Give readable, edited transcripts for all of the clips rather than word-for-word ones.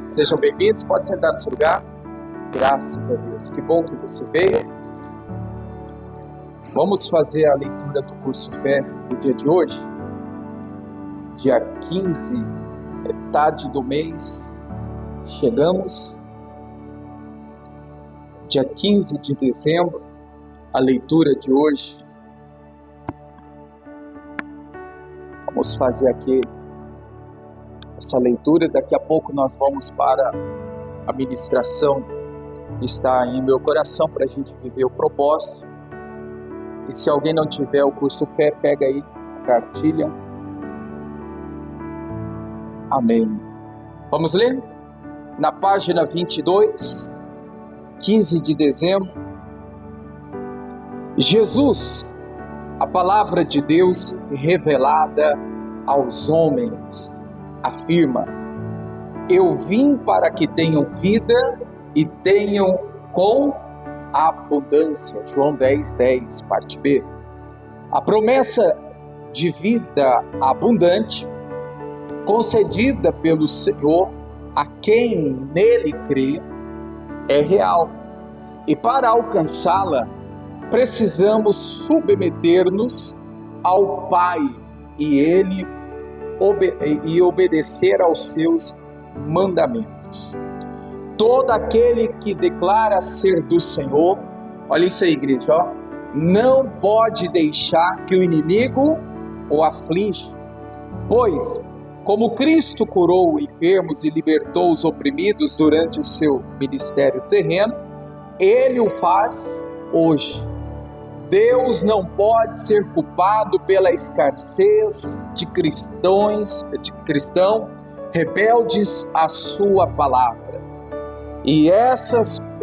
Sejam bem-vindos, pode sentar no seu lugar. Graças a Deus, que bom que você veio. Vamos fazer a leitura do curso Fé no dia de hoje, dia 15, metade do mês, chegamos. Dia 15 de dezembro, a leitura de hoje. Vamos fazer aqui essa leitura, daqui a pouco nós vamos para a ministração que está em meu coração para a gente viver o propósito. E se alguém não tiver o curso Fé, pega aí a cartilha. Amém. Vamos ler? Na página 22, 15 de dezembro. Jesus, a palavra de Deus revelada aos homens, afirma: eu vim para que tenham vida e tenham com abundância. João 10:10, parte B. A promessa de vida abundante, concedida pelo Senhor a quem nele crê, é real. E para alcançá-la, precisamos submeter-nos ao Pai e obedecer aos seus mandamentos. Todo aquele que declara ser do Senhor, olha isso aí, igreja, não pode deixar que o inimigo o aflige, pois, como Cristo curou enfermos e libertou os oprimidos durante o seu ministério terreno, Ele o faz hoje. Deus não pode ser culpado pela escassez de cristãos rebeldes à sua palavra. E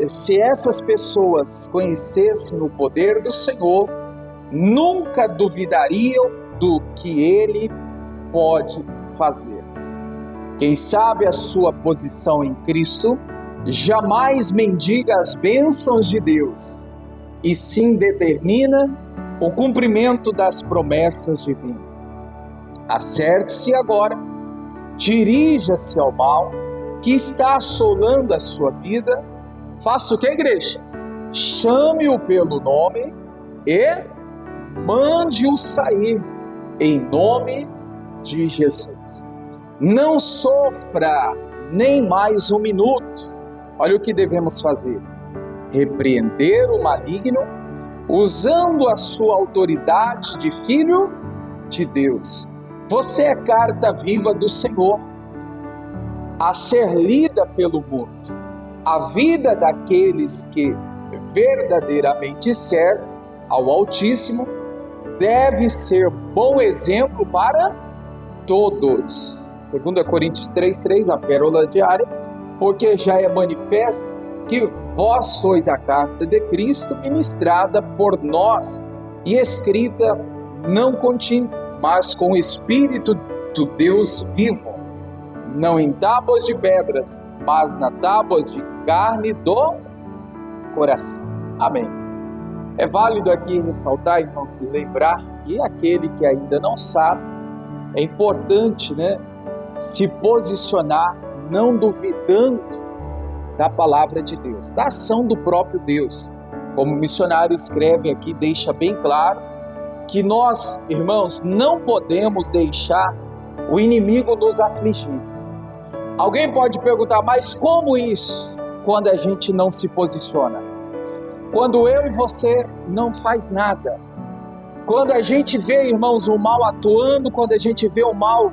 se essas pessoas conhecessem o poder do Senhor, nunca duvidariam do que Ele pode fazer. Quem sabe a sua posição em Cristo, jamais mendiga as bênçãos de Deus, e sim determina o cumprimento das promessas divinas. Acerte-se agora, dirija-se ao mal que está assolando a sua vida. Faça o que, igreja? Chame-o pelo nome e mande-o sair, em nome de Jesus. Não sofra nem mais um minuto. Olha o que devemos fazer: repreender o maligno, usando a sua autoridade de filho de Deus. Você é carta viva do Senhor, a ser lida pelo mundo. A vida daqueles que verdadeiramente servem ao Altíssimo deve ser bom exemplo para todos. 2 Coríntios 3:3, a pérola diária, porque já é manifesto que vós sois a carta de Cristo, ministrada por nós e escrita não com tinta, mas com o Espírito do Deus vivo, não em tábuas de pedras, mas na tábuas de carne do coração. Amém. É válido aqui ressaltar, irmãos, se lembrar, e aquele que ainda não sabe, é importante, se posicionar, não duvidando da palavra de Deus, da ação do próprio Deus. Como o missionário escreve aqui, deixa bem claro que nós, irmãos, não podemos deixar o inimigo nos afligir. Alguém pode perguntar, mas como isso? Quando a gente não se posiciona. Quando eu e você não faz nada. Quando a gente vê, irmãos, o mal atuando, quando a gente vê o mal,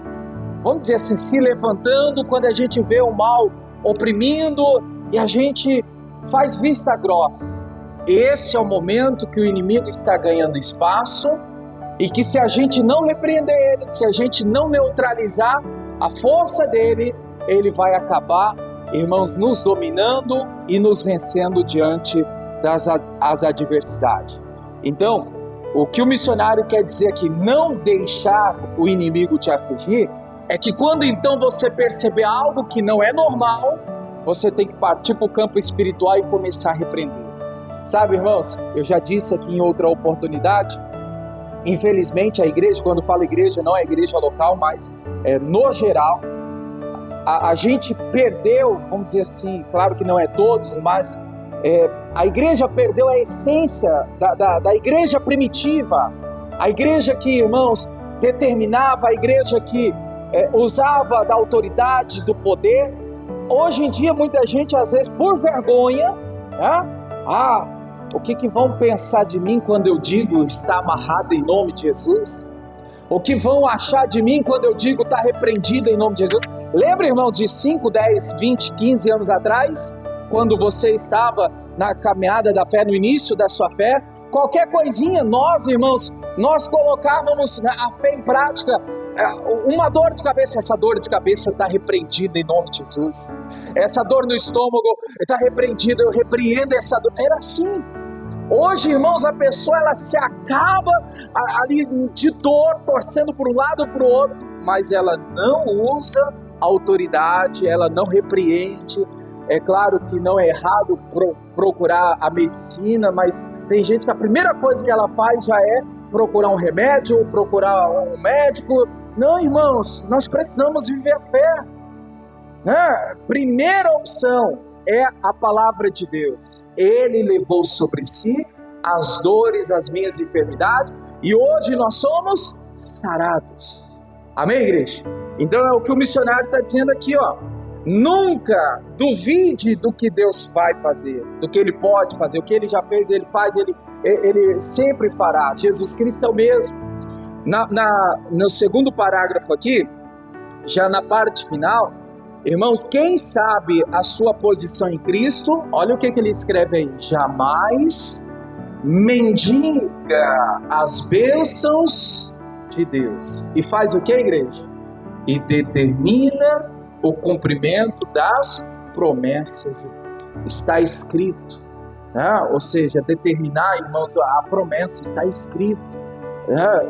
vamos dizer assim, se levantando, quando a gente vê o mal oprimindo, e a gente faz vista grossa. Esse é o momento que o inimigo está ganhando espaço, e que se a gente não repreender ele, se a gente não neutralizar a força dele, ele vai acabar, irmãos, nos dominando e nos vencendo diante das adversidades. Então, o que o missionário quer dizer aqui, não deixar o inimigo te afligir, é que quando então você perceber algo que não é normal, você tem que partir para o campo espiritual e começar a repreender. Sabe, irmãos, eu já disse aqui em outra oportunidade, infelizmente a igreja, quando falo igreja, não é igreja local, mas no geral, a gente perdeu, vamos dizer assim, claro que não é todos, mas a igreja perdeu a essência da igreja primitiva, a igreja que, irmãos, determinava, a igreja que usava da autoridade, do poder. Hoje em dia, muita gente, às vezes, por vergonha, o que vão pensar de mim quando eu digo está amarrado em nome de Jesus? O que vão achar de mim quando eu digo está repreendido em nome de Jesus? Lembra, irmãos, de 5, 10, 20, 15 anos atrás? Quando você estava na caminhada da fé, no início da sua fé, qualquer coisinha, nós, irmãos, nós colocávamos a fé em prática. Uma dor de cabeça, essa dor de cabeça está repreendida em nome de Jesus. Essa dor no estômago está repreendida, eu repreendo essa dor. Era assim. Hoje, irmãos, a pessoa ela se acaba ali de dor, torcendo para um lado ou para o outro, mas ela não usa autoridade, ela não repreende. É claro que não é errado procurar a medicina, mas tem gente que a primeira coisa que ela faz já é procurar um remédio, procurar um médico. Não, irmãos, nós precisamos viver a fé, né? Primeira opção é a palavra de Deus. Ele levou sobre si as dores, as minhas enfermidades, e hoje nós somos sarados. Amém, igreja? Então é o que o missionário está dizendo aqui, ó. Nunca duvide do que Deus vai fazer, do que Ele pode fazer, o que Ele já fez, Ele faz, Ele sempre fará. Jesus Cristo é o mesmo. No segundo parágrafo aqui, já na parte final, irmãos, quem sabe a sua posição em Cristo, olha o que ele escreve aí: jamais mendiga as bênçãos de Deus. E faz o que, igreja? E determina o cumprimento das promessas. Está escrito, né? Ou seja, determinar, irmãos, a promessa está escrito.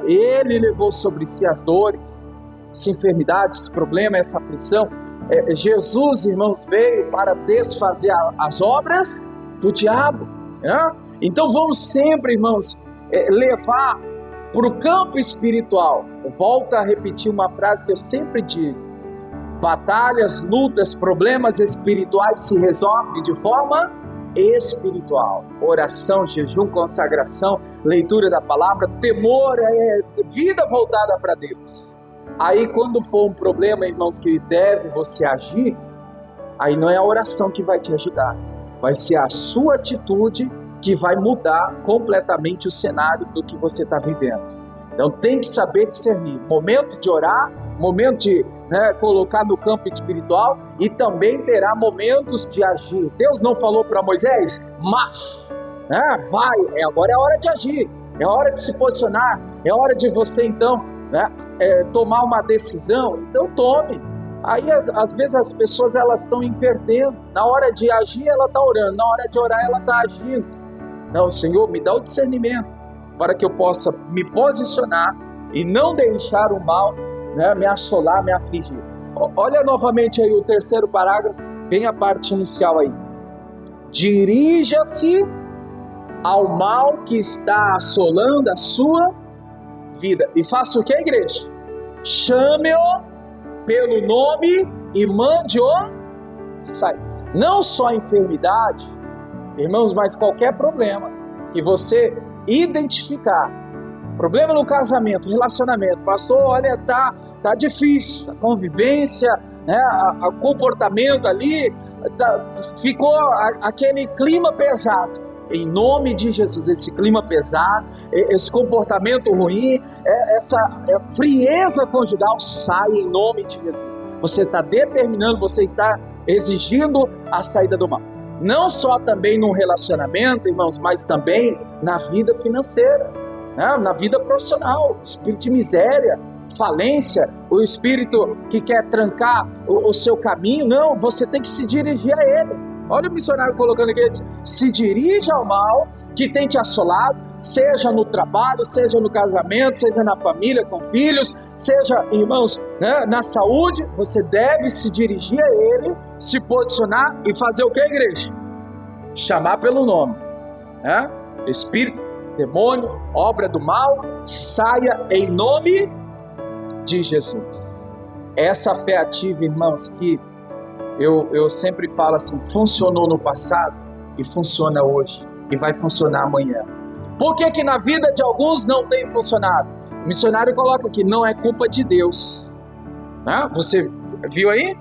Ele levou sobre si as dores, as enfermidades, esse problema, essa aflição. Jesus, irmãos, veio para desfazer as obras do diabo. Então vamos sempre, irmãos, levar para o campo espiritual. Volto a repetir uma frase que eu sempre digo: batalhas, lutas, problemas espirituais se resolvem de forma espiritual. Oração, jejum, consagração, leitura da palavra, temor, vida voltada para Deus. Aí quando for um problema, irmãos, que deve você agir, aí não é a oração que vai te ajudar, vai ser a sua atitude que vai mudar completamente o cenário do que você está vivendo. Então tem que saber discernir momento de orar, momento de colocar no campo espiritual, e também terá momentos de agir. Deus não falou para Moisés: marche, vai, agora é hora de agir, é hora de se posicionar, é hora de você então tomar uma decisão. Então tome. Aí às vezes as pessoas elas estão invertendo. Na hora de agir ela está orando, na hora de orar ela está agindo. Não, Senhor, me dá o discernimento para que eu possa me posicionar e não deixar o mal me assolar, me afligir. Olha novamente aí o terceiro parágrafo, bem a parte inicial aí. Dirija-se ao mal que está assolando a sua vida. E faça o que, igreja? Chame-o pelo nome e mande-o sair. Não só a enfermidade, irmãos, mas qualquer problema que você identificar. Problema no casamento, relacionamento. Pastor, olha, tá difícil. A convivência, o comportamento ali, ficou aquele clima pesado. Em nome de Jesus, esse clima pesado, esse comportamento ruim, essa frieza conjugal, sai em nome de Jesus. Você está determinando, você está exigindo a saída do mal. Não só também no relacionamento, irmãos, mas também na vida financeira, na vida profissional. Espírito de miséria, falência, o espírito que quer trancar o seu caminho. Não, você tem que se dirigir a ele. Olha o missionário colocando aqui: se dirige ao mal que tem te assolado, seja no trabalho, seja no casamento, seja na família, com filhos, seja, irmãos, na saúde. Você deve se dirigir a ele, se posicionar e fazer o que, igreja? Chamar pelo nome. né? Espírito, demônio, obra do mal, saia em nome de Jesus. Essa fé ativa, irmãos, que eu sempre falo assim, funcionou no passado e funciona hoje e vai funcionar amanhã. Por que que na vida de alguns não tem funcionado? O missionário coloca aqui, não é culpa de Deus, né? Você viu aí?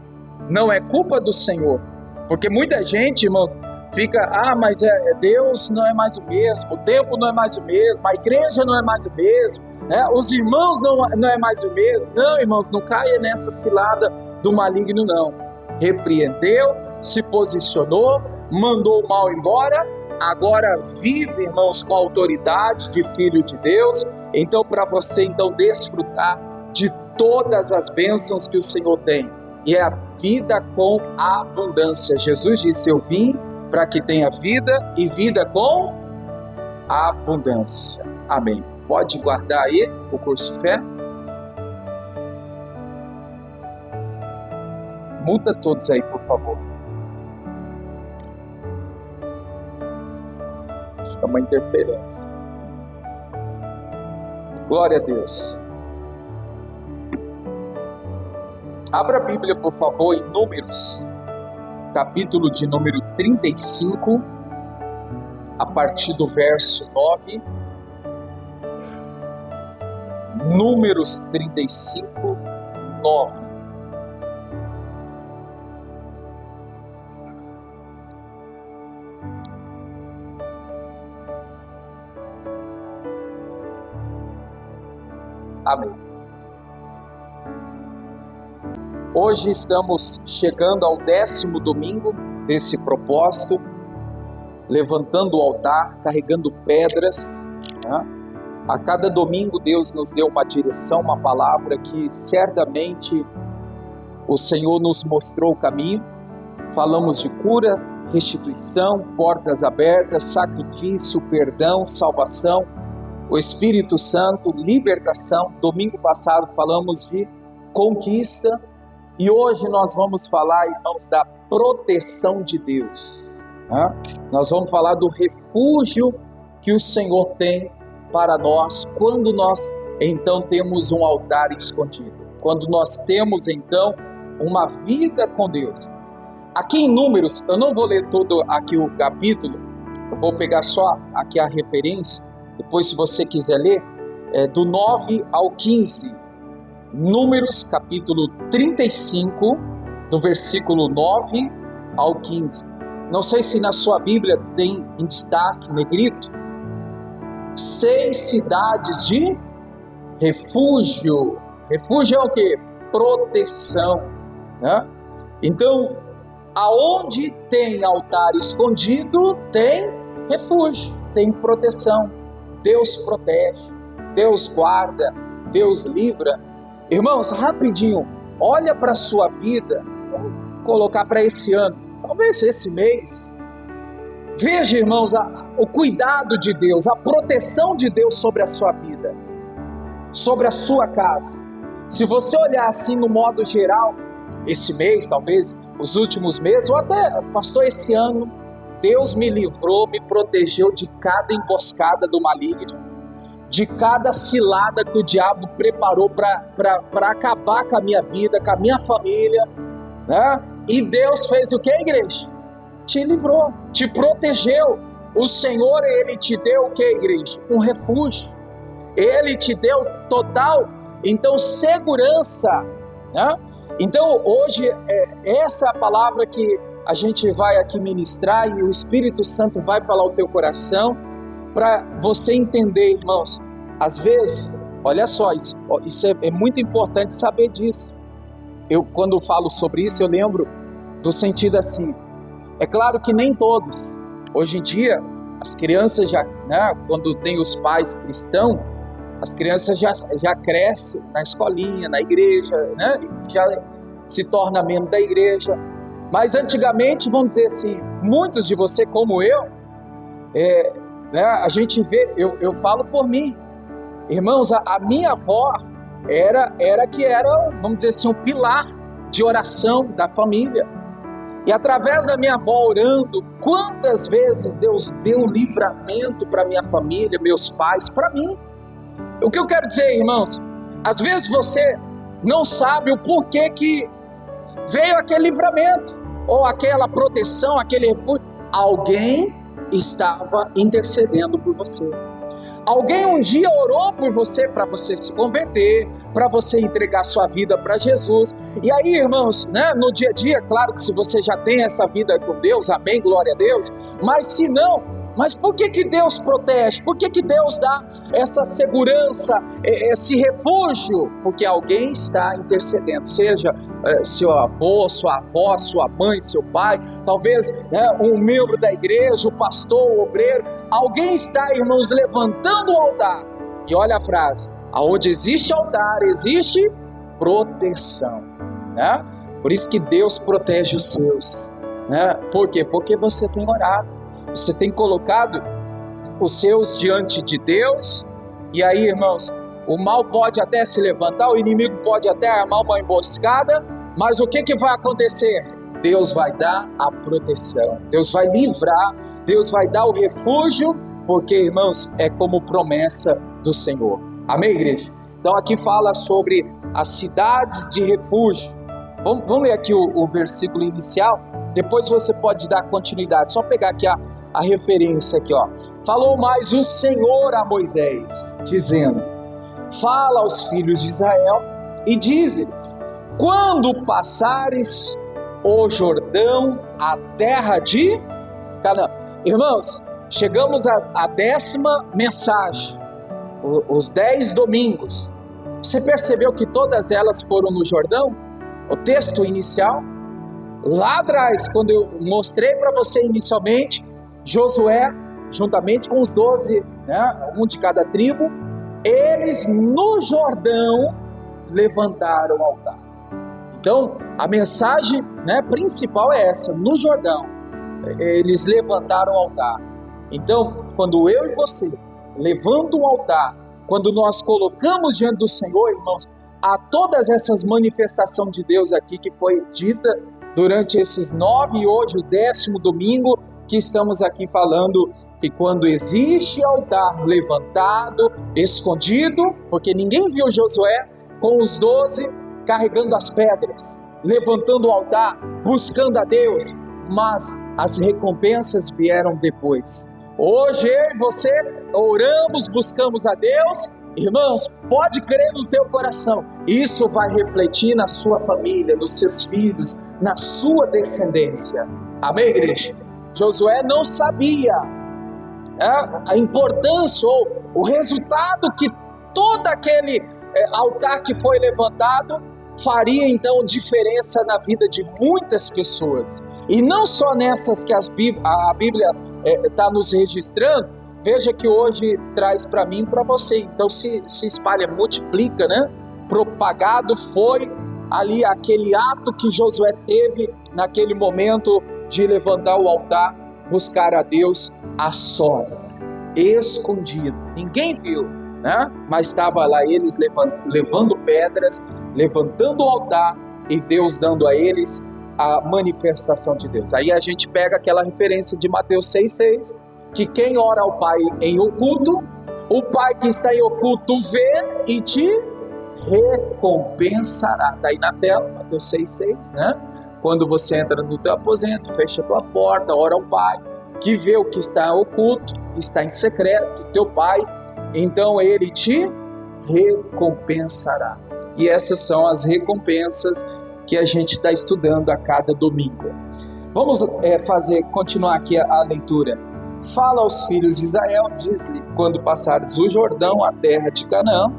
Não é culpa do Senhor, porque muita gente, irmãos, fica, mas Deus não é mais o mesmo, o tempo não é mais o mesmo, a igreja não é mais o mesmo, né? Os irmãos não é mais o mesmo. Não, irmãos, não caia nessa cilada do maligno, não. Repreendeu, se posicionou, mandou o mal embora, agora vive, irmãos, com a autoridade de filho de Deus. Então, para você então desfrutar de todas as bênçãos que o Senhor tem, e é a vida com abundância. Jesus disse, eu vim para que tenha vida e vida com abundância. Amém. Pode guardar aí o curso fé. Muta todos aí, por favor. Acho que é uma interferência. Glória a Deus. Abra a Bíblia, por favor, em Números, capítulo de número 35, a partir do verso 9. Números 35, 9. Amém. Hoje estamos chegando ao 10º domingo desse propósito, levantando o altar, carregando pedras, né? A cada domingo Deus nos deu uma direção, uma palavra que certamente o Senhor nos mostrou o caminho. Falamos de cura, restituição, portas abertas, sacrifício, perdão, salvação, o Espírito Santo, libertação. Domingo passado falamos de conquista e hoje nós vamos falar, irmãos, da proteção de Deus, né? Nós vamos falar do refúgio que o Senhor tem para nós quando nós então temos um altar escondido, quando nós temos então uma vida com Deus. Aqui em Números, eu não vou ler todo aqui o capítulo, eu vou pegar só aqui a referência, depois se você quiser ler, do 9 ao 15, Números capítulo 35, do versículo 9 ao 15. Não sei se na sua Bíblia tem em destaque, negrito, 6 cidades de refúgio. Refúgio é o quê? Proteção, né? Então, aonde tem altar escondido, tem refúgio, tem proteção. Deus protege, Deus guarda, Deus livra. Irmãos, rapidinho, olha para a sua vida, vamos colocar para esse ano, talvez esse mês. Veja, irmãos, o cuidado de Deus, a proteção de Deus sobre a sua vida, sobre a sua casa. Se você olhar assim no modo geral, esse mês, talvez os últimos meses, ou até, pastor, esse ano, Deus me livrou, me protegeu de cada emboscada do maligno, de cada cilada que o diabo preparou para acabar com a minha vida, com a minha família, né? E Deus fez o que, igreja? Te livrou, te protegeu. O Senhor, Ele te deu o que, igreja? Um refúgio. Ele te deu total, então, segurança, né? Então, hoje, essa é a palavra que a gente vai aqui ministrar e o Espírito Santo vai falar ao teu coração para você entender, irmãos. Às vezes, olha só, isso é muito importante saber disso. Eu, quando falo sobre isso, eu lembro do sentido assim. É claro que nem todos. Hoje em dia, as crianças já, né, quando tem os pais cristãos, as crianças já crescem na escolinha, na igreja, né, já se torna membro da igreja. Mas antigamente, vamos dizer assim, muitos de você como eu, né, a gente vê, eu falo por mim. Irmãos, a minha avó era, vamos dizer assim, um pilar de oração da família. E através da minha avó orando, quantas vezes Deus deu livramento para minha família, meus pais, para mim. O que eu quero dizer, irmãos, às vezes você não sabe o porquê que veio aquele livramento, ou aquela proteção, aquele refúgio. Alguém estava intercedendo por você. Alguém um dia orou por você para você se converter, para você entregar sua vida para Jesus. E aí, irmãos, né, no dia a dia, claro que se você já tem essa vida com Deus, amém, glória a Deus, mas se não, mas por que Deus protege? Por que Deus dá essa segurança, esse refúgio? Porque alguém está intercedendo, seja seu avô, sua avó, sua mãe, seu pai, talvez um membro da igreja, o pastor, o obreiro. Alguém está, irmãos, levantando o altar. E olha a frase: aonde existe altar, existe proteção, né? Por isso que Deus protege os seus, né? Por quê? Porque você tem orado. Você tem colocado os seus diante de Deus. E aí, irmãos, o mal pode até se levantar, o inimigo pode até armar uma emboscada, mas o que vai acontecer? Deus vai dar a proteção, Deus vai livrar, Deus vai dar o refúgio, porque, irmãos, é como promessa do Senhor. Amém, igreja? Então aqui fala sobre as cidades de refúgio. Vamos ler aqui o versículo inicial, depois você pode dar continuidade. Só pegar aqui a referência aqui, ó. Falou mais o Senhor a Moisés, dizendo: fala aos filhos de Israel e diz-lhes: quando passares o Jordão, a terra de Canaã. Irmãos, chegamos à 10ª mensagem, os 10 domingos. Você percebeu que todas elas foram no Jordão? O texto inicial, lá atrás, quando eu mostrei para você inicialmente, Josué, juntamente com os 12, né, um de cada tribo, eles no Jordão levantaram o altar. Então, a mensagem, né, principal é essa: no Jordão, eles levantaram o altar. Então, quando eu e você levantamos um altar, quando nós colocamos diante do Senhor, irmãos, há todas essas manifestações de Deus aqui que foi dita durante esses 9 e hoje o 10º domingo, que estamos aqui falando que quando existe altar levantado, escondido, porque ninguém viu Josué com os 12 carregando as pedras, levantando o altar, buscando a Deus, mas as recompensas vieram depois. Hoje eu e você oramos, buscamos a Deus, irmãos, pode crer no teu coração, isso vai refletir na sua família, nos seus filhos, na sua descendência. Amém, igreja? Josué não sabia a importância ou o resultado que todo aquele altar que foi levantado faria então diferença na vida de muitas pessoas. E não só nessas que a Bíblia está nos registrando. Veja que hoje traz para mim e para você. Então se espalha, multiplica, né? Propagado foi ali aquele ato que Josué teve naquele momento de levantar o altar, buscar a Deus a sós, escondido. Ninguém viu, né? Mas estava lá eles levando pedras, levantando o altar e Deus dando a eles a manifestação de Deus. Aí a gente pega aquela referência de Mateus 6,6, que quem ora ao Pai em oculto, o Pai que está em oculto vê e te recompensará. Está aí na tela, Mateus 6,6, né? Quando você entra no teu aposento, fecha a tua porta, ora ao Pai, que vê o que está oculto, está em secreto, teu Pai, então Ele te recompensará. E essas são as recompensas que a gente está estudando a cada domingo. Vamos continuar aqui a leitura. Fala aos filhos de Israel, diz-lhe: quando passares o Jordão, a terra de Canaã,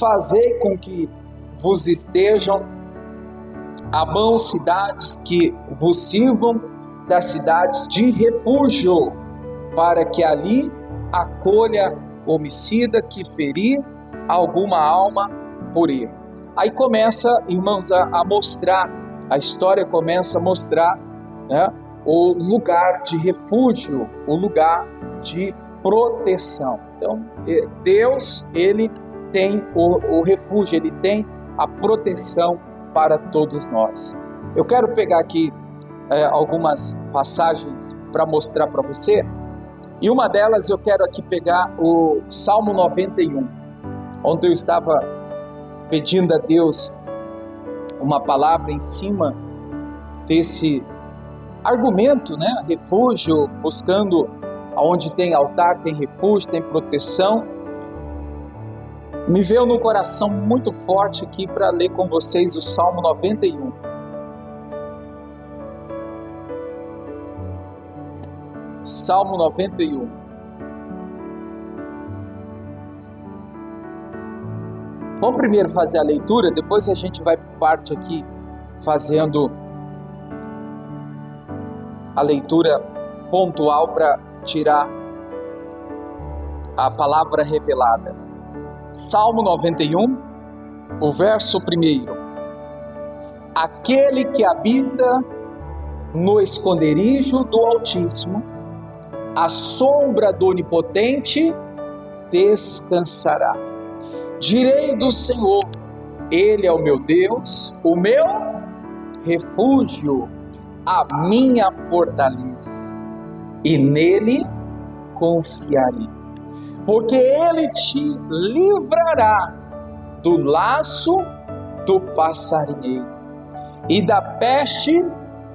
fazei com que vos estejam à mão cidades que vos sirvam das cidades de refúgio, para que ali acolha homicida que ferir alguma alma por erro. Aí começa, irmãos, a mostrar, a história começa a mostrar, né, o lugar de refúgio, o lugar de proteção. Então, Deus, Ele tem o refúgio, Ele tem a proteção para todos nós. Eu quero pegar aqui algumas passagens para mostrar para você. E uma delas eu quero aqui pegar o Salmo 91. Ontem eu estava pedindo a Deus uma palavra em cima desse argumento, né? Refúgio, buscando aonde tem altar, tem refúgio, tem proteção. Me veio no coração muito forte aqui para ler com vocês o Salmo 91. Salmo 91. Vamos primeiro fazer a leitura, depois a gente vai parte aqui fazendo a leitura pontual para tirar a palavra revelada. Salmo 91, o verso 1. Aquele que habita no esconderijo do Altíssimo, à sombra do Onipotente descansará. Direi do Senhor, Ele é o meu Deus, o meu refúgio, a minha fortaleza, e nele confiarei. Porque Ele te livrará do laço do passarinheiro e da peste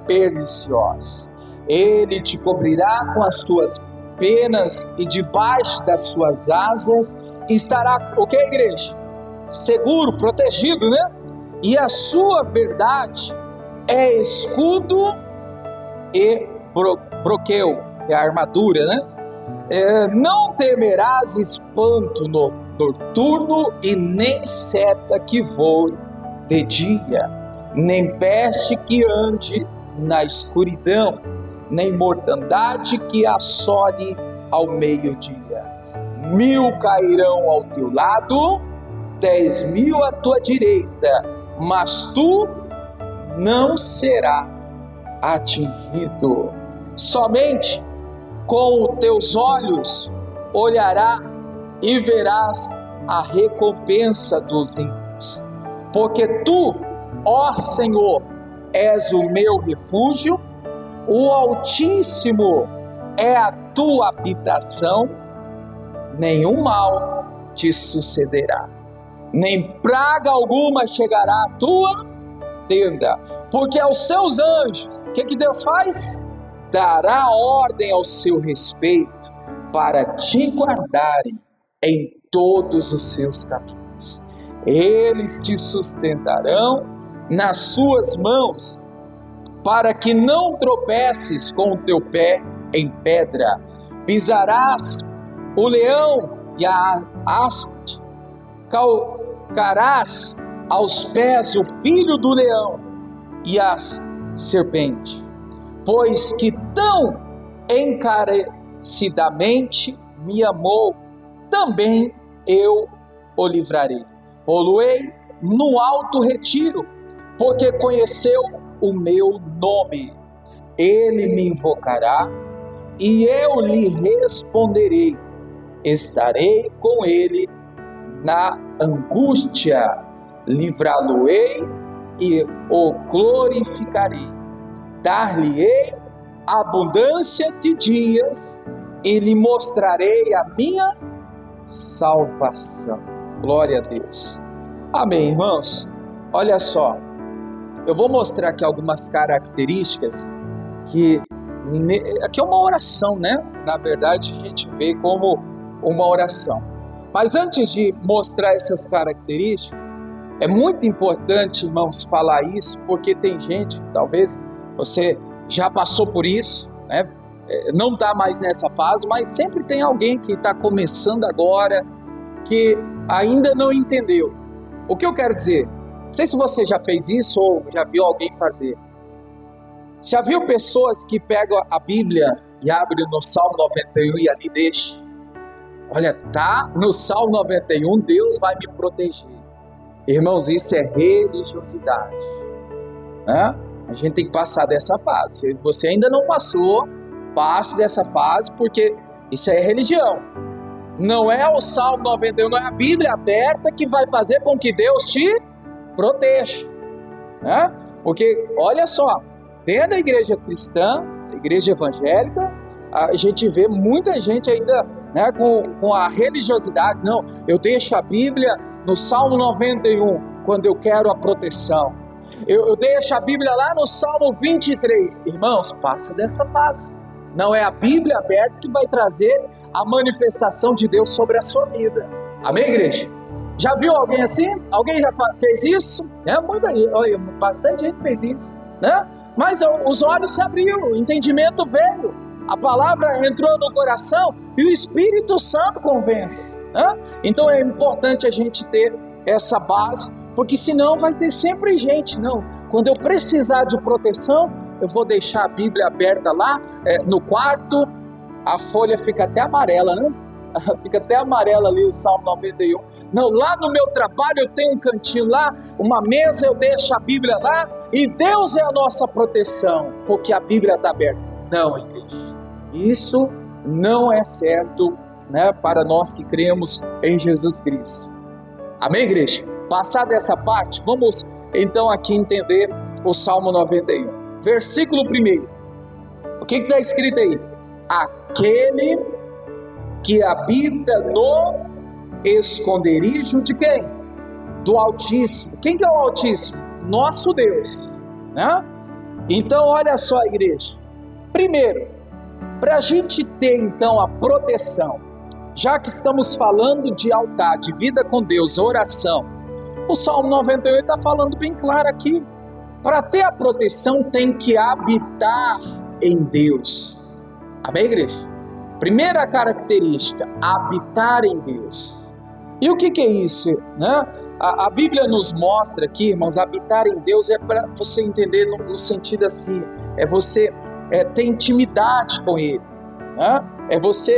perniciosa. Ele te cobrirá com as tuas penas e debaixo das suas asas estará, o que, igreja? Seguro, protegido, né? E a sua verdade é escudo e broqueu, que é a armadura, né? Não temerás espanto noturno e nem seta que voe de dia, nem peste que ande na escuridão, nem mortandade que assole ao meio-dia. 1000 cairão ao teu lado, 10.000 à tua direita, mas tu não será atingido. Somente com os teus olhos olhará e verás a recompensa dos ímpios. Porque tu, ó Senhor, és o meu refúgio, o Altíssimo é a tua habitação, nenhum mal te sucederá, nem praga alguma chegará à tua tenda, porque aos seus anjos, o que Deus faz? Dará ordem ao seu respeito, para te guardarem em todos os seus caminhos. Eles te sustentarão nas suas mãos, para que não tropeces com o teu pé em pedra. Pisarás o leão e a áspide, calcarás aos pés o filho do leão e a serpente. Pois que tão encarecidamente me amou, também eu o livrarei. Pô-lo-ei no alto retiro, porque conheceu o meu nome. Ele me invocará e eu lhe responderei. Estarei com ele na angústia, livrá-lo-ei e o glorificarei. Dar-lhe-ei abundância de dias e lhe mostrarei a minha salvação. Glória a Deus. Amém, irmãos? Olha só, eu vou mostrar aqui algumas características que aqui é uma oração, né? Na verdade, a gente vê como uma oração. Mas antes de mostrar essas características, é muito importante, irmãos, falar isso, porque tem gente, talvez você já passou por isso, né? Não está mais nessa fase, mas sempre tem alguém que está começando agora, que ainda não entendeu. O que eu quero dizer? Não sei se você já fez isso ou já viu alguém fazer. Já viu pessoas que pegam a Bíblia e abrem no Salmo 91 e ali deixam? Olha, tá no Salmo 91, Deus vai me proteger. Irmãos, isso é religiosidade, né? A gente tem que passar dessa fase. Se você ainda não passou, passe dessa fase, porque isso é religião. Não é o Salmo 91, não é a Bíblia aberta que vai fazer com que Deus te proteja, né? Porque, olha só, dentro da igreja cristã, igreja evangélica, a gente vê muita gente ainda, né, com a religiosidade. Não, eu deixo a Bíblia no Salmo 91, quando eu quero a proteção. Eu deixo a Bíblia lá no Salmo 23. Irmãos, passa dessa fase. Não é a Bíblia aberta que vai trazer a manifestação de Deus sobre a sua vida. Amém, igreja? Já viu alguém assim? Alguém já fez isso? Muita gente, olha, bastante gente fez isso, né? Mas os olhos se abriram, o entendimento veio, a palavra entrou no coração e o Espírito Santo convence, né? Então é importante a gente ter essa base, porque senão vai ter sempre gente, não, quando eu precisar de proteção, eu vou deixar a Bíblia aberta lá no quarto, a folha fica até amarela, né? Fica até amarela ali o Salmo 91. Não, lá no meu trabalho eu tenho um cantinho lá, uma mesa, eu deixo a Bíblia lá, e Deus é a nossa proteção, porque a Bíblia está aberta. Não, igreja, isso não é certo, né, para nós que cremos em Jesus Cristo. Amém, igreja? Passada essa parte, vamos então aqui entender o Salmo 91. Versículo 1. O que está escrito aí? Aquele que habita no esconderijo de quem? Do Altíssimo. Quem que é o Altíssimo? Nosso Deus, né? Então olha só, igreja. Primeiro, para a gente ter então a proteção, já que estamos falando de altar, de vida com Deus, oração, o Salmo 98 está falando bem claro aqui. Para ter a proteção tem que habitar em Deus. Amém, igreja? Primeira característica, habitar em Deus. E o que é isso, né? A Bíblia nos mostra aqui, irmãos, habitar em Deus é para você entender no sentido assim, é você ter intimidade com Ele, né? É você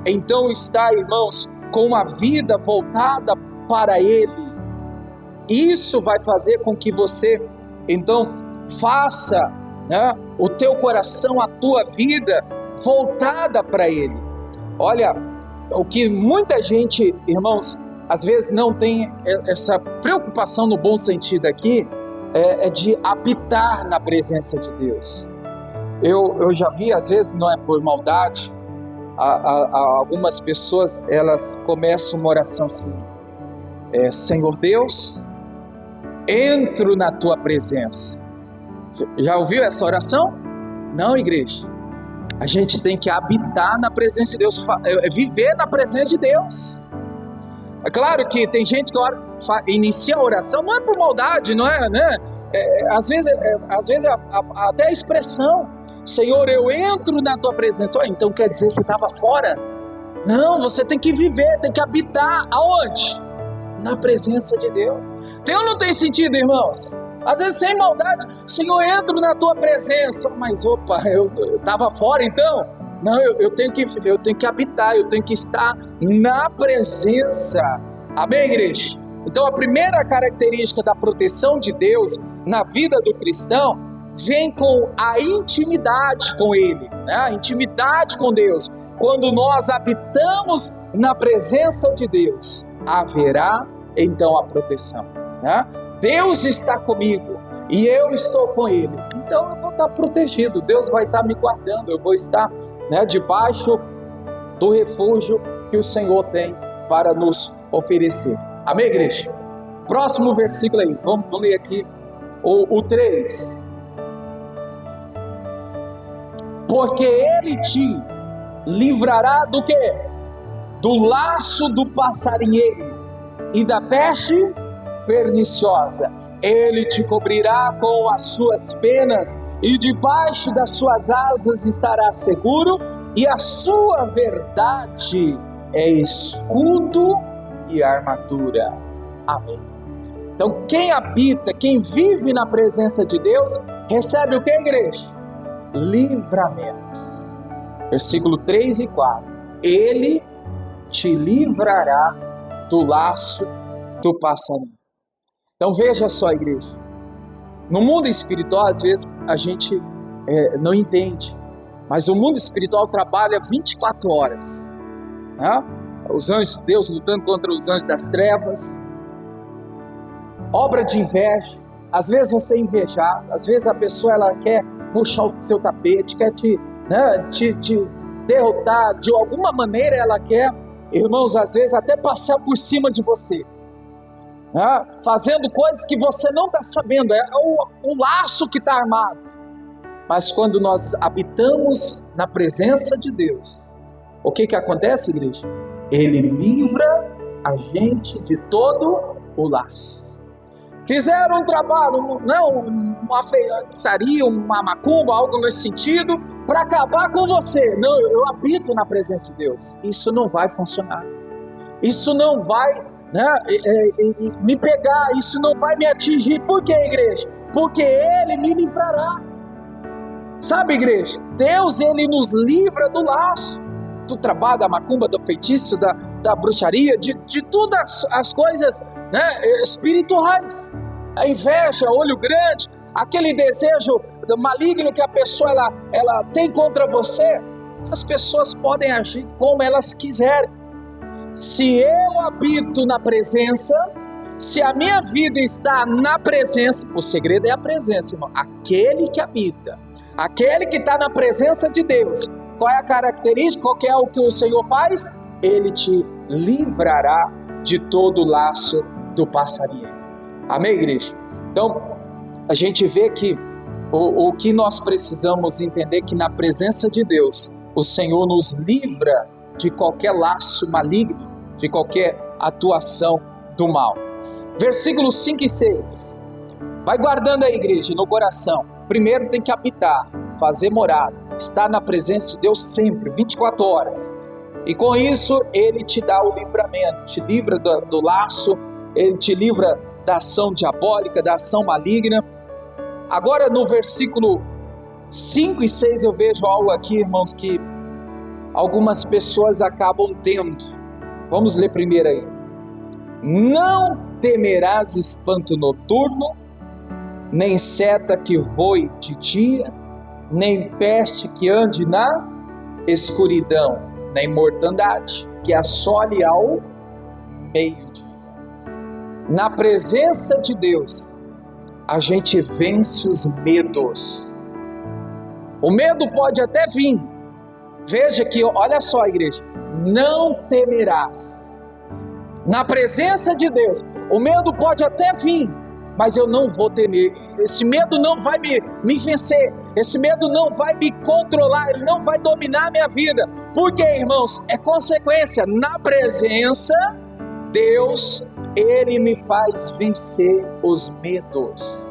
então estar, irmãos, com uma vida voltada para Ele. Isso vai fazer com que você então faça, né, o teu coração, a tua vida voltada para Ele. Olha, o que muita gente, irmãos, às vezes não tem essa preocupação no bom sentido aqui, é de habitar na presença de Deus. Eu já vi, às vezes não é por maldade, algumas pessoas, elas começam uma oração assim, Senhor Deus, entro na tua presença. Já ouviu essa oração? Não, igreja. A gente tem que habitar na presença de Deus, viver na presença de Deus. É claro que tem gente que inicia a oração, não é por maldade, não é, né? Às vezes até a expressão, Senhor, eu entro na tua presença. Então quer dizer que você estava fora? Não, você tem que viver, tem que habitar aonde? Na presença de Deus. Tem ou não tem sentido, irmãos? Às vezes sem maldade, Senhor, entro na tua presença, mas opa, eu estava fora então? Não, eu tenho que habitar, eu tenho que estar na presença. Amém, igreja? Então a primeira característica da proteção de Deus na vida do cristão vem com a intimidade com Ele, né? A intimidade com Deus. Quando nós habitamos na presença de Deus, haverá então a proteção, né? Deus está comigo e eu estou com Ele, então eu vou estar protegido, Deus vai estar me guardando, eu vou estar, né, debaixo do refúgio que o Senhor tem para nos oferecer. Amém, igreja? Próximo versículo aí, vamos ler aqui o 3. Porque Ele te livrará do quê? Do laço do passarinheiro e da peste perniciosa. Ele te cobrirá com as suas penas e debaixo das suas asas estará seguro, e a sua verdade é escudo e armadura. Amém. Então quem habita, quem vive na presença de Deus, recebe o que, igreja? Livramento. Versículo 3 e 4. Ele te livrará do laço do passarinho. Então veja só, igreja, no mundo espiritual às vezes a gente não entende, mas o mundo espiritual trabalha 24 horas, né? Os anjos de Deus lutando contra os anjos das trevas, obra de inveja. Às vezes você é invejado, às vezes a pessoa ela quer puxar o seu tapete, quer te derrotar, de alguma maneira ela quer, irmãos, às vezes até passar por cima de você, fazendo coisas que você não está sabendo, é o laço que está armado. Mas quando nós habitamos na presença de Deus, o que acontece, igreja? Ele livra a gente de todo o laço. Fizeram um trabalho, uma feitiçaria, uma macumba, algo nesse sentido, para acabar com você. Não, eu habito na presença de Deus. Isso não vai funcionar. Isso não vai me pegar, isso não vai me atingir. Por quê, igreja? Porque Ele me livrará. Sabe, igreja? Deus, Ele nos livra do laço, do trabalho, da macumba, do feitiço, da bruxaria, de todas as coisas espirituais. A inveja, olho grande, aquele desejo maligno que a pessoa ela tem contra você. As pessoas podem agir como elas quiserem. Se eu habito na presença, se a minha vida está na presença, o segredo é a presença, irmão. Aquele que habita, aquele que está na presença de Deus, qual é a característica? Qual é o que o Senhor faz? Ele te livrará de todo o laço do passarinheiro. Amém, igreja? Então, a gente vê que o que nós precisamos entender, que na presença de Deus, o Senhor nos livra de qualquer laço maligno, de qualquer atuação do mal. Versículos 5 e 6. Vai guardando a igreja no coração. Primeiro tem que habitar, fazer morada, estar na presença de Deus sempre, 24 horas. E com isso, Ele te dá o livramento, te livra do laço, Ele te livra da ação diabólica, da ação maligna. Agora no versículo 5 e 6 eu vejo algo aqui, irmãos, que algumas pessoas acabam tendo. Vamos ler primeiro aí. Não temerás espanto noturno, nem seta que voe de dia, nem peste que ande na escuridão, nem mortandade que assole ao meio-dia. Na presença de Deus, a gente vence os medos. O medo pode até vir. Veja que, olha só, igreja, não temerás. Na presença de Deus, o medo pode até vir, mas eu não vou temer. Esse medo não vai me vencer. Esse medo não vai me controlar. Ele não vai dominar a minha vida. Porque, irmãos, é consequência. Na presença, Deus, Ele me faz vencer os medos.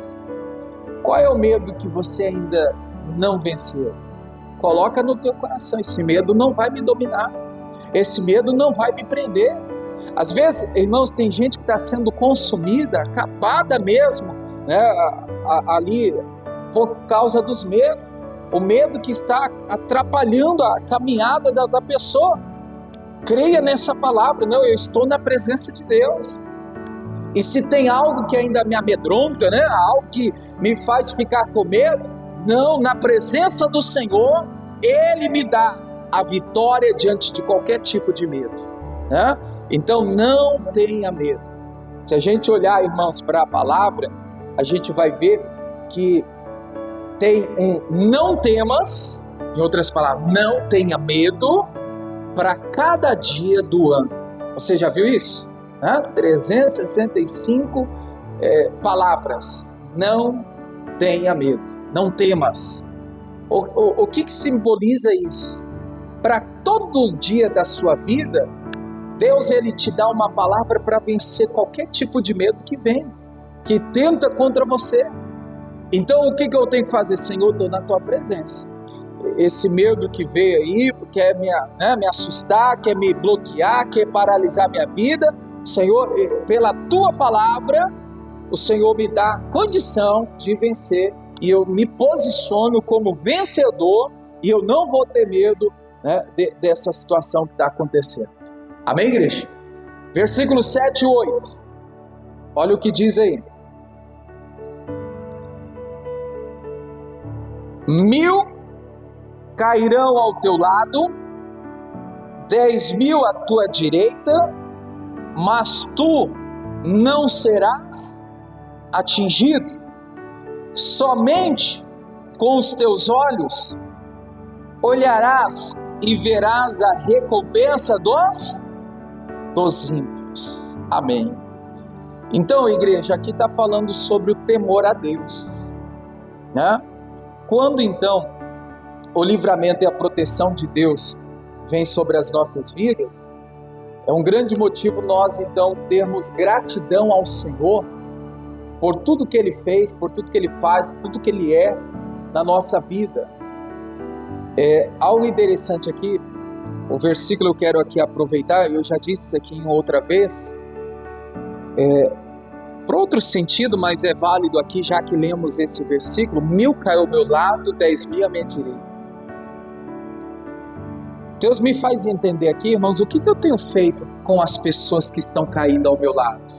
Qual é o medo que você ainda não venceu? Coloca no teu coração. Esse medo não vai me dominar. Esse medo não vai me prender. Às vezes, irmãos, tem gente que está sendo consumida, acabada mesmo, ali por causa dos medos. O medo que está atrapalhando a caminhada da pessoa. Creia nessa palavra. Não, eu estou na presença de Deus. E se tem algo que ainda me amedronta, algo que me faz ficar com medo, não, na presença do Senhor, Ele me dá a vitória diante de qualquer tipo de medo. Então não tenha medo. Se a gente olhar, irmãos, para a palavra, a gente vai ver que tem não temas, em outras palavras, não tenha medo para cada dia do ano. Você já viu isso? 365 palavras. Não tenha medo, não temas. O que simboliza isso? Para todo dia da sua vida, Deus, Ele te dá uma palavra para vencer qualquer tipo de medo que vem, que tenta contra você. Então o que eu tenho que fazer? Senhor, estou na Tua presença. Esse medo que veio aí, quer me assustar, quer me bloquear, quer paralisar minha vida, Senhor, pela Tua palavra, o Senhor me dá condição de vencer, e eu me posiciono como vencedor, e eu não vou ter medo dessa situação que está acontecendo. Amém, igreja? Versículos 7 e 8. Olha o que diz aí. 1000 cairão ao teu lado, 10.000 à tua direita, mas tu não serás atingido. Somente com os teus olhos olharás e verás a recompensa dos ímpios. Amém. Então, igreja, aqui está falando sobre o temor a Deus, né? Quando então o livramento e a proteção de Deus vem sobre as nossas vidas, é um grande motivo nós então termos gratidão ao Senhor por tudo que Ele fez, por tudo que Ele faz, por tudo que Ele é na nossa vida. Algo interessante aqui, o versículo eu quero aqui aproveitar, eu já disse isso aqui em outra vez, por outro sentido, mas é válido aqui já que lemos esse versículo: 1000 caiu ao meu lado, 10.000 à minha direita. Deus me faz entender aqui, irmãos, o que eu tenho feito com as pessoas que estão caindo ao meu lado.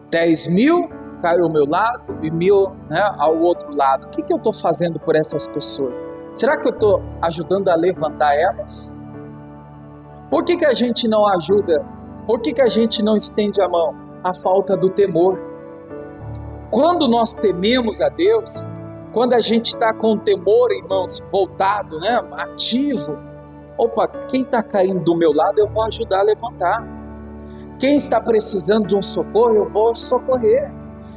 10.000 caiu ao meu lado e 1.000, né, ao outro lado. O que eu estou fazendo por essas pessoas? Será que eu estou ajudando a levantar elas? Por que a gente não ajuda? Por que a gente não estende a mão? A falta do temor. Quando nós tememos a Deus, quando a gente está com o temor, irmãos, voltado, né, ativo, opa, quem está caindo do meu lado eu vou ajudar a levantar. Quem está precisando de um socorro eu vou socorrer.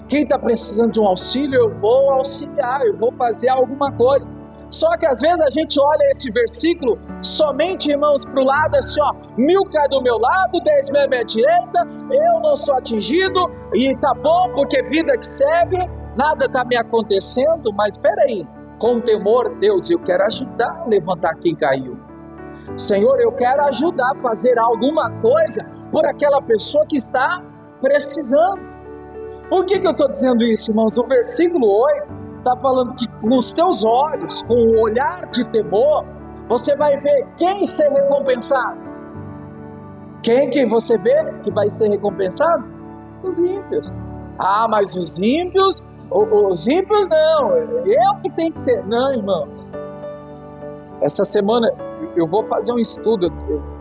Quem está precisando de um auxílio eu vou auxiliar, eu vou fazer alguma coisa. Só que às vezes a gente olha esse versículo somente, irmãos, para o lado assim, ó, 1000 cai do meu lado, 10.000 à minha direita, eu não sou atingido, e tá bom, porque vida que segue, nada está me acontecendo. Mas espera aí, com temor, Deus, eu quero ajudar a levantar quem caiu. Senhor, eu quero ajudar a fazer alguma coisa por aquela pessoa que está precisando. Por que eu estou dizendo isso, irmãos? O versículo 8 está falando que com os teus olhos, com o olhar de temor, você vai ver quem ser recompensado. Quem que você vê que vai ser recompensado? Os ímpios. Ah, mas os ímpios não, eu que tenho que ser. Não, irmãos. Essa semana eu vou fazer um estudo,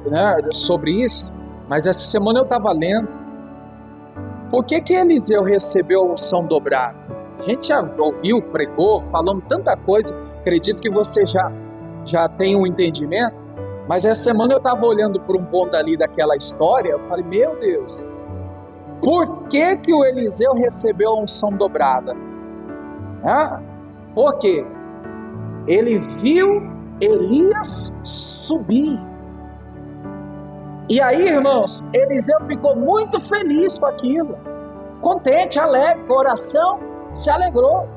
né, sobre isso, mas essa semana eu estava lendo. Por que Eliseu recebeu a unção dobrada? A gente já ouviu, pregou, falando tanta coisa, acredito que você já tem um entendimento, mas essa semana eu estava olhando por um ponto ali daquela história, eu falei, meu Deus, por que o Eliseu recebeu a unção dobrada? Por quê? Ele viu Elias subir. E aí, irmãos, Eliseu ficou muito feliz com aquilo, contente, alegre, coração se alegrou.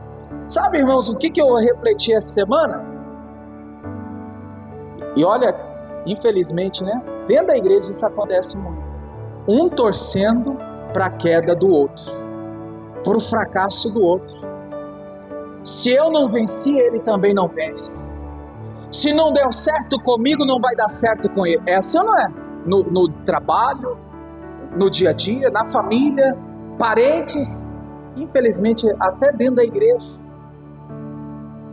Sabe, irmãos, o que eu refleti essa semana? E olha, infelizmente, né, dentro da igreja isso acontece muito. Um torcendo para a queda do outro, para o fracasso do outro. Se eu não venci, ele também não vence. Se não deu certo comigo, não vai dar certo com ele. É assim ou não é? No trabalho, no dia a dia, na família, parentes, infelizmente até dentro da igreja.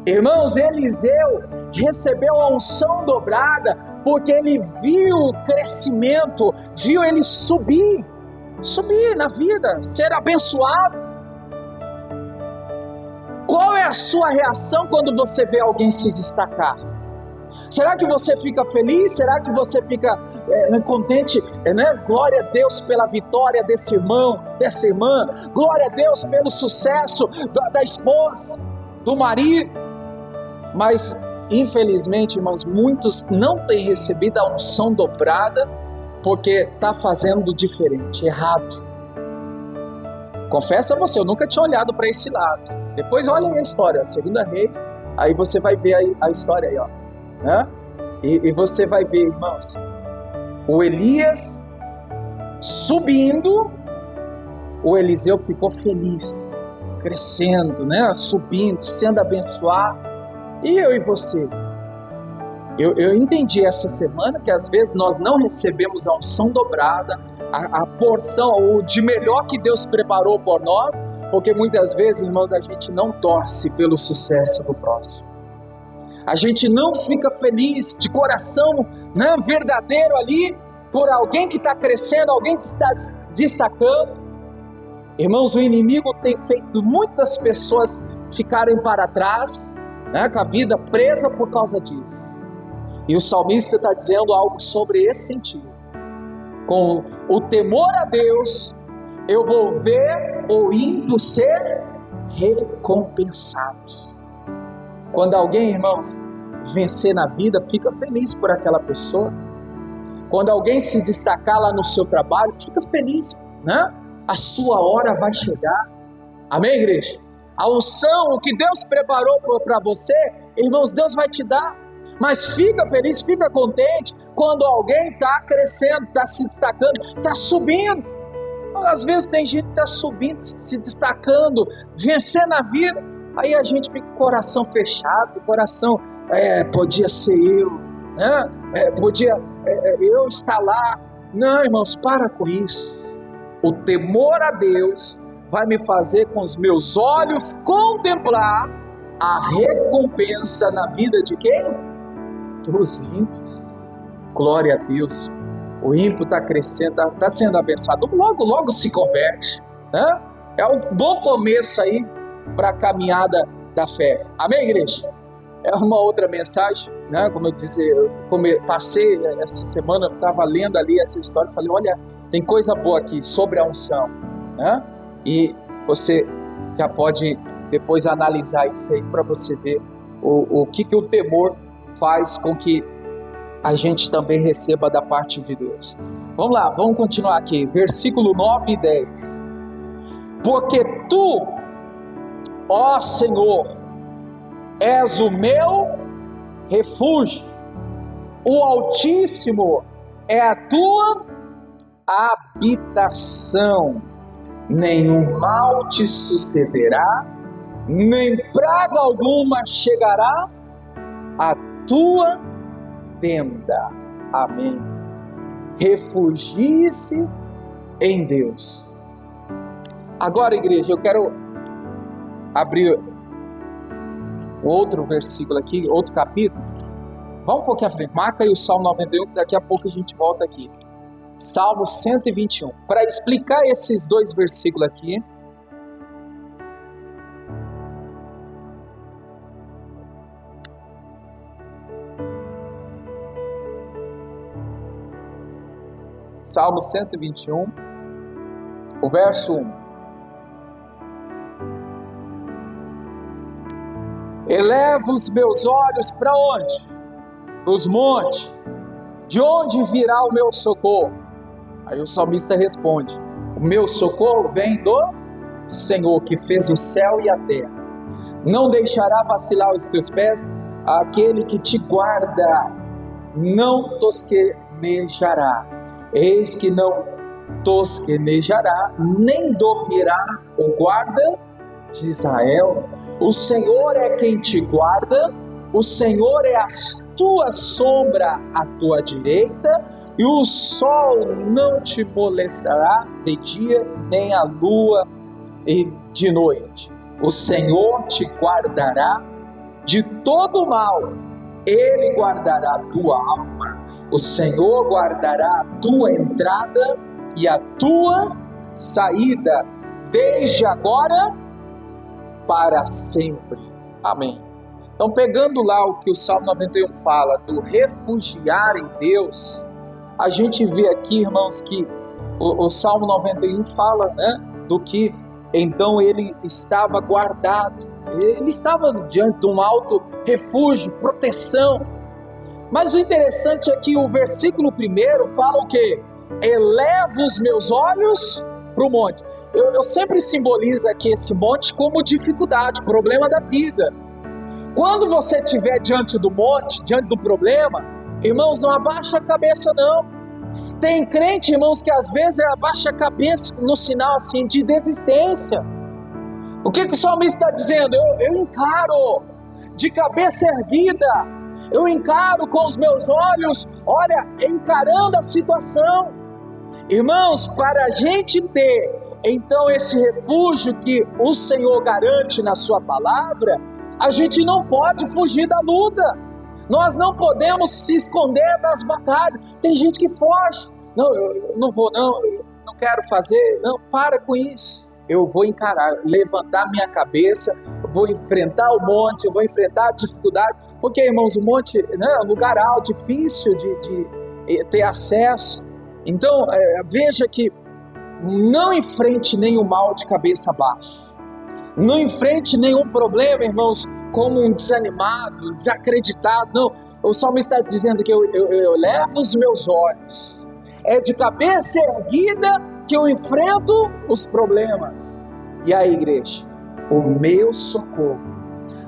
Irmãos, Eliseu recebeu a unção dobrada porque ele viu o crescimento, viu ele subir na vida, ser abençoado. Qual é a sua reação quando você vê alguém se destacar? Será que você fica feliz? Será que você fica contente? Glória a Deus pela vitória desse irmão, dessa irmã. Glória a Deus pelo sucesso da esposa, do marido. Mas, infelizmente, irmãos, muitos não têm recebido a unção dobrada porque está fazendo diferente, errado. Confesso a você, eu nunca tinha olhado para esse lado. Depois olha aí a história, 2 Reis, aí você vai ver a história aí, ó. Né? E você vai ver, irmãos, o Elias subindo, o Eliseu ficou feliz, crescendo, né? Subindo, sendo abençoado. E eu e você? Eu entendi essa semana que às vezes nós não recebemos a unção dobrada, a porção, o de melhor que Deus preparou por nós, porque muitas vezes, irmãos, a gente não torce pelo sucesso do próximo. A gente não fica feliz de coração, né, verdadeiro ali, por alguém que está crescendo, alguém que está destacando. Irmãos, o inimigo tem feito muitas pessoas ficarem para trás, né, com a vida presa por causa disso. E o salmista está dizendo algo sobre esse sentido. Com o temor a Deus, eu vou ver o ímpio ser recompensado. Quando alguém, irmãos, vencer na vida, fica feliz por aquela pessoa. Quando alguém se destacar lá no seu trabalho, fica feliz, né? A sua hora vai chegar. Amém, igreja? A unção, o que Deus preparou para você, irmãos, Deus vai te dar. Mas fica feliz, fica contente quando alguém está crescendo, está se destacando, está subindo. Às vezes tem gente que está subindo, se destacando, vencendo a vida. Aí a gente fica com o coração fechado, o coração, podia ser eu, né? Podia eu estar lá. Não, irmãos, para com isso. O temor a Deus vai me fazer com os meus olhos contemplar a recompensa na vida de quem? Dos ímpios. Glória a Deus. O ímpio está crescendo, está sendo abençoado. Logo se converte, né? É um bom começo aí para a caminhada da fé. Amém, igreja? É uma outra mensagem, né? Como eu disse, passei essa semana, eu estava lendo ali essa história, falei, olha, tem coisa boa aqui sobre a unção, né? E você já pode depois analisar isso aí para você ver o que o temor faz com que a gente também receba da parte de Deus. Vamos lá, vamos continuar aqui, versículo 9 e 10. Porque tu, ó Senhor, és o meu refúgio, o Altíssimo é a tua habitação, nenhum mal te sucederá, nem praga alguma chegará à tua tenda. Amém. Refugie-se em Deus. Agora, igreja, eu quero abrir outro versículo aqui, outro capítulo. Vamos um pouquinho à frente, marca aí o Salmo 91, que daqui a pouco a gente volta aqui. Salmo 121. Para explicar esses dois versículos aqui, Salmo 121, o verso 1. Elevo os meus olhos para onde? Para os montes. De onde virá o meu socorro? Aí o salmista responde: o meu socorro vem do Senhor, que fez o céu e a terra. Não deixará vacilar os teus pés, aquele que te guarda não tosquenejará. Eis que não tosquenejará, nem dormirá o guarda de Israel. O Senhor é quem te guarda, o Senhor é a tua sombra à tua direita, e o sol não te molestará de dia, nem a lua de noite. O Senhor te guardará de todo mal, Ele guardará a tua alma. O Senhor guardará a tua entrada e a tua saída, desde agora para sempre. Amém. Então, pegando lá o que o Salmo 91 fala, do refugiar em Deus, a gente vê aqui, irmãos, que o Salmo 91 fala, né, do que então ele estava guardado, ele estava diante de um alto refúgio, proteção. Mas o interessante é que o versículo 1 fala o quê? Elevo os meus olhos para o monte. Eu sempre simbolizo aqui esse monte como dificuldade, problema da vida. Quando você estiver diante do monte, diante do problema, irmãos, não abaixa a cabeça não. Tem crente, irmãos, que às vezes abaixa a cabeça no sinal assim de desistência. O que o salmista está dizendo? Eu encaro de cabeça erguida. Eu encaro com os meus olhos, olha, encarando a situação. Irmãos, para a gente ter então esse refúgio que o Senhor garante na sua palavra, a gente não pode fugir da luta. Nós não podemos se esconder das batalhas. Tem gente que foge. Não, eu não vou não, eu não quero fazer. Não, para com isso. eu vou encarar, levantar minha cabeça, vou enfrentar o monte, eu vou enfrentar a dificuldade, porque, irmãos, o monte, né, é um lugar alto, difícil de ter acesso. Então, veja que não enfrente nenhum mal de cabeça baixa. Não enfrente nenhum problema, irmãos, como um desanimado, desacreditado. Não, o Salmo está dizendo que eu levo os meus olhos. É de cabeça erguida que eu enfrento os problemas. E aí, igreja, o meu socorro,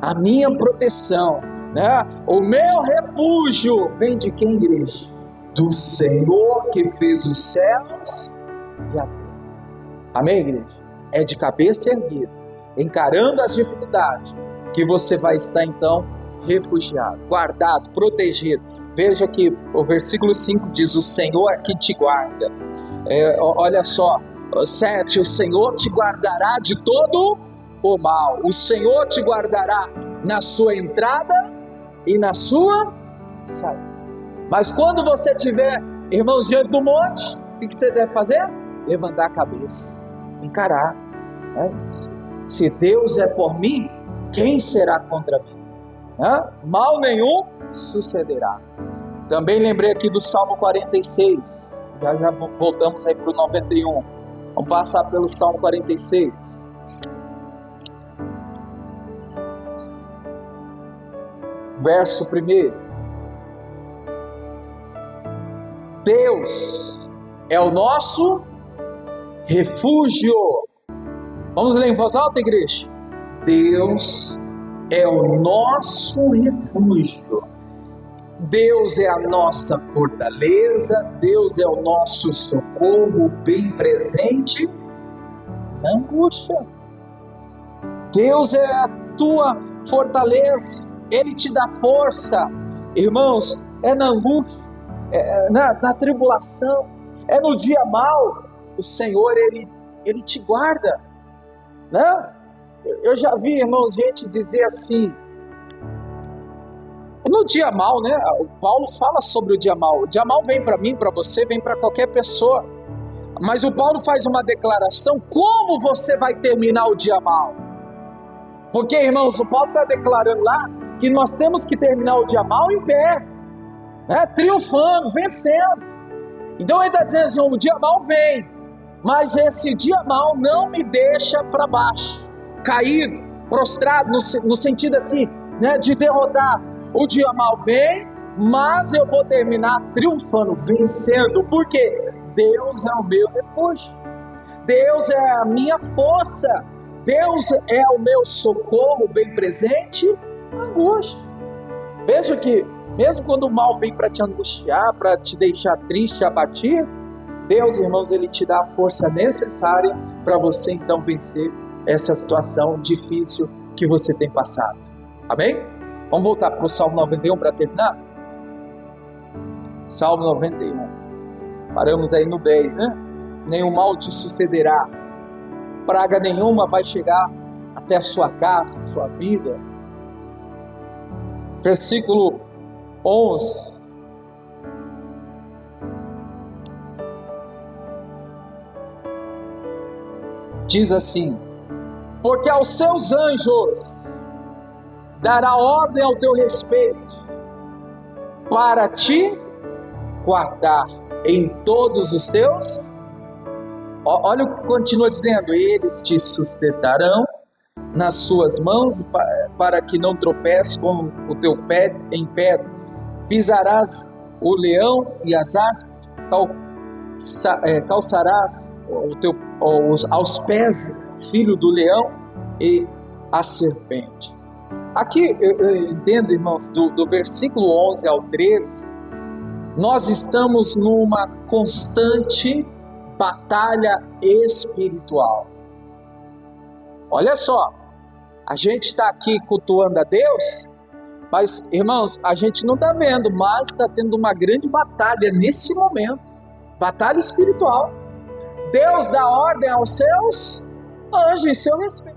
a minha proteção, né? O meu refúgio vem de quem, igreja? Do Senhor que fez os céus e a terra. Amém, igreja? É de cabeça erguida, encarando as dificuldades, que você vai estar então refugiado, guardado, protegido. Veja que o versículo 5 diz: o Senhor é que te guarda. Olha só, 7, o Senhor te guardará de todo o mal. O Senhor te guardará na sua entrada e na sua saída. Mas quando você estiver, irmãos, diante do monte, o que você deve fazer? Levantar a cabeça, encarar, né? Se Deus é por mim, quem será contra mim? Mal nenhum sucederá. Também lembrei aqui do Salmo 46. Já voltamos aí para o 91. Vamos passar pelo Salmo 46. Verso 1. Deus é o nosso refúgio. Vamos ler em voz alta, igreja? Deus é o nosso refúgio. Deus é a nossa fortaleza. Deus é o nosso socorro bem presente na angústia. Deus é a tua fortaleza. Ele te dá força. Irmãos, é na angústia, na tribulação, é no dia mau. O Senhor, Ele te guarda, né? Eu já vi, irmãos, gente dizer assim, no dia mau, né? O Paulo fala sobre o dia mau. O dia mau vem para mim, para você, vem para qualquer pessoa. Mas o Paulo faz uma declaração: como você vai terminar o dia mau? Porque, irmãos, o Paulo está declarando lá que nós temos que terminar o dia mau em pé, né? Triunfando, vencendo. Então ele está dizendo assim: o dia mau vem, mas esse dia mau não me deixa para baixo, caído, prostrado, no sentido assim, né, de derrotar. O dia mau vem, mas eu vou terminar triunfando, vencendo, porque Deus é o meu refúgio, Deus é a minha força, Deus é o meu socorro bem presente na angústia. Veja que mesmo quando o mal vem para te angustiar, para te deixar triste, abatido, Deus, irmãos, Ele te dá a força necessária para você então vencer essa situação difícil que você tem passado. Amém? Vamos voltar para o Salmo 91 para terminar? Salmo 91. Paramos aí no 10, né? Nenhum mal te sucederá, praga nenhuma vai chegar até a sua casa, sua vida. Versículo 11. Diz assim: porque aos seus anjos dará ordem ao teu respeito, para te guardar em todos os teus. Olha o que continua dizendo: eles te sustentarão nas suas mãos, para que não tropece com o teu pé em pedra. Pisarás o leão e as asas, calçarás aos pés filho do leão e a serpente. Aqui, eu entendo, irmãos, do versículo 11 ao 13, nós estamos numa constante batalha espiritual. Olha só, a gente está aqui cultuando a Deus, mas, irmãos, a gente não está vendo, mas está tendo uma grande batalha nesse momento, batalha espiritual. Deus dá ordem aos seus anjos em seu respeito.